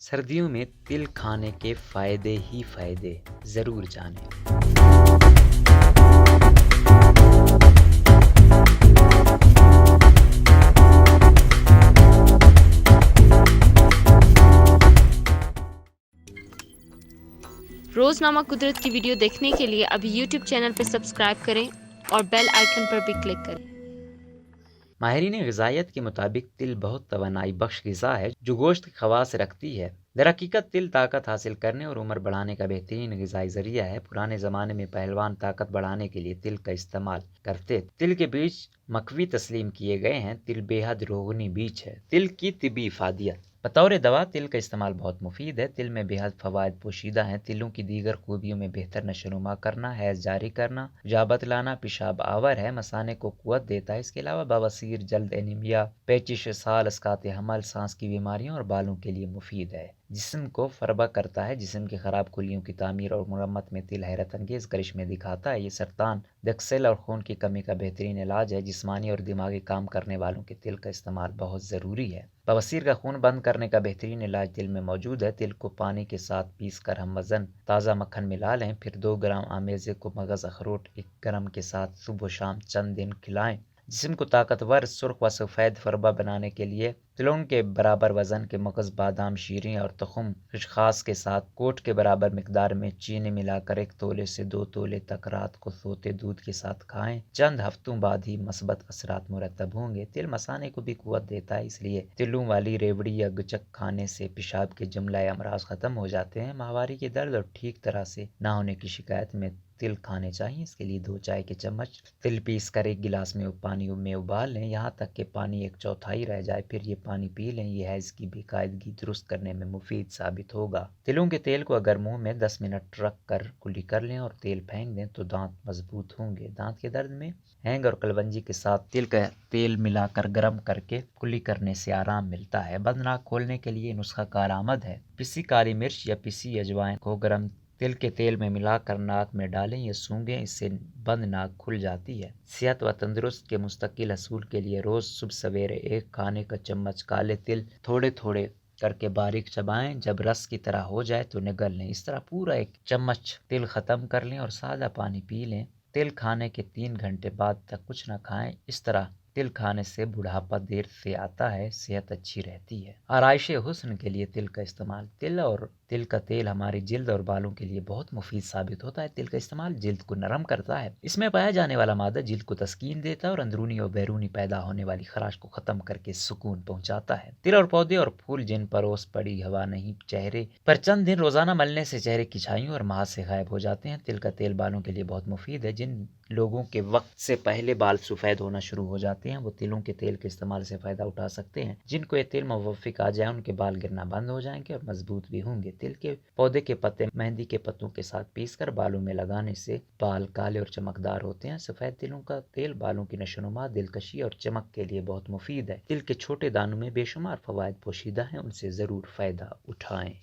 سردیوں میں تل کھانے کے فائدے ہی فائدے ضرور جانیں۔ روزنامہ قدرت کی ویڈیو دیکھنے کے لیے ابھی یوٹیوب چینل پر سبسکرائب کریں اور بیل آئیکن پر بھی کلک کریں۔ ماہرین غذائیت کے مطابق تل بہت توانائی بخش غذا ہے جو گوشت کے خواص رکھتی ہے۔ در حقیقت تل طاقت حاصل کرنے اور عمر بڑھانے کا بہترین غذائی ذریعہ ہے۔ پرانے زمانے میں پہلوان طاقت بڑھانے کے لیے تل کا استعمال کرتے۔ تل کے بیج مکوی تسلیم کیے گئے ہیں۔ تل بے حد روغنی بیج ہے۔ تل کی طبی افادیت: بطور دوا تل کا استعمال بہت مفید ہے۔ تل میں بے حد فوائد پوشیدہ ہیں۔ تلوں کی دیگر خوبیوں میں بہتر نشو و نما کرنا، حیض جاری کرنا، جابت لانا، پیشاب آور ہے، مثانے کو قوت دیتا ہے۔ اس کے علاوہ بواسیر، جلد اینیمیا، پیچش اسہال، اسقاط حمل، سانس کی بیماریوں اور بالوں کے لیے مفید ہے۔ جسم کو فربہ کرتا ہے۔ جسم کی خراب خلیوں کی تعمیر اور مرمت میں تل حیرت انگیز کرشمے دکھاتا ہے۔ یہ سرطان، دکسل اور خون کی کمی کا بہترین علاج ہے۔ جسمانی اور دماغی کام کرنے والوں کے تل کا استعمال بہت ضروری ہے۔ بواسیر کا خون بند کرنے کا بہترین علاج تل میں موجود ہے۔ تل کو پانی کے ساتھ پیس کر ہم وزن تازہ مکھن ملا لیں، پھر 2 گرام آمیزے کو مغز اخروٹ 1 گرام کے ساتھ صبح و شام چند دن کھلائیں۔ جسم کو طاقتور، سرخ و سفید فربہ بنانے کے لیے تلوں کے برابر وزن کے مغز، بادام، شیریں اور تخم خشخاص کے ساتھ کوٹ کے برابر مقدار میں چینی ملا کر 1 تولے سے 2 تولے تک رات کو سوتے دودھ کے ساتھ کھائیں۔ چند ہفتوں بعد ہی مثبت اثرات مرتب ہوں گے۔ تل مثانے کو بھی قوت دیتا ہے، اس لیے تلوں والی ریوڑی یا گچک کھانے سے پیشاب کے جملہ امراض ختم ہو جاتے ہیں۔ ماہواری کے درد اور ٹھیک طرح سے نہ ہونے کی شکایت میں تل کھانے چاہیے۔ اس کے لیے 2 چائے کے چمچ تل پیس کر 1 گلاس میں پانی میں ابال لیں، یہاں تک کہ پانی 1/4 رہ جائے، پھر یہ پانی پی لیں۔ یہ حیض کی بے قاعدگی درست کرنے میں مفید ثابت ہوگا۔ تلوں کے تیل کو اگر منہ میں 10 منٹ رکھ کر کلی کر لیں اور تیل پھینک دیں تو دانت مضبوط ہوں گے۔ دانت کے درد میں ہینگ اور کلونجی کے ساتھ تل کا تیل ملا کر گرم کر کے کلی کرنے سے آرام ملتا ہے۔ بند ناک کھولنے کے لیے نسخہ کارآمد ہے۔ پسی کالی مرچ یا پسی اجوائن کو گرم تل کے تیل میں ملا کر ناک میں ڈالیں یا سونگھیں، اس سے بند ناک کھل جاتی ہے۔ صحت و تندرست کے مستقل حصول کے لیے روز صبح سویرے 1 کھانے کا چمچ کالے تل تھوڑے تھوڑے کر کے باریک چبائیں، جب رس کی طرح ہو جائے تو نگل لیں۔ اس طرح پورا 1 چمچ تل ختم کر لیں اور سادہ پانی پی لیں۔ تل کھانے کے 3 گھنٹے بعد تک کچھ نہ کھائیں۔ اس طرح تل کھانے سے بڑھاپا دیر سے آتا ہے، صحت اچھی رہتی ہے۔ آرائش حسن کے لیے تل کا استعمال: تل اور تل کا تیل ہماری جلد اور بالوں کے لیے بہت مفید ثابت ہوتا ہے۔ تل کا استعمال جلد کو نرم کرتا ہے۔ اس میں پایا جانے والا مادہ جلد کو تسکین دیتا ہے اور اندرونی اور بیرونی پیدا ہونے والی خراش کو ختم کر کے سکون پہنچاتا ہے۔ تل اور پودے اور پھول جن پر اوس پڑی ہوا نہیں، چہرے پر چند دن روزانہ ملنے سے چہرے کی چھائیوں اور محا سے غائب ہو جاتے ہیں۔ تل کا تیل بالوں کے لیے بہت مفید ہے۔ جن لوگوں کے وقت سے پہلے بال سفید ہونا شروع ہو جاتے ہیں وہ تلوں کے تیل کے استعمال سے فائدہ اٹھا سکتے ہیں۔ جن کو یہ تیل موافق آ جائے ان کے بال گرنا بند ہو جائیں گے اور مضبوط بھی ہوں گے۔ تل کے پودے کے پتے مہندی کے پتوں کے ساتھ پیس کر بالوں میں لگانے سے بال کالے اور چمکدار ہوتے ہیں۔ سفید تلوں کا تیل بالوں کی نشو و نما، دلکشی اور چمک کے لیے بہت مفید ہے۔ تل کے چھوٹے دانوں میں بے شمار فوائد پوشیدہ ہیں، ان سے ضرور فائدہ اٹھائیں۔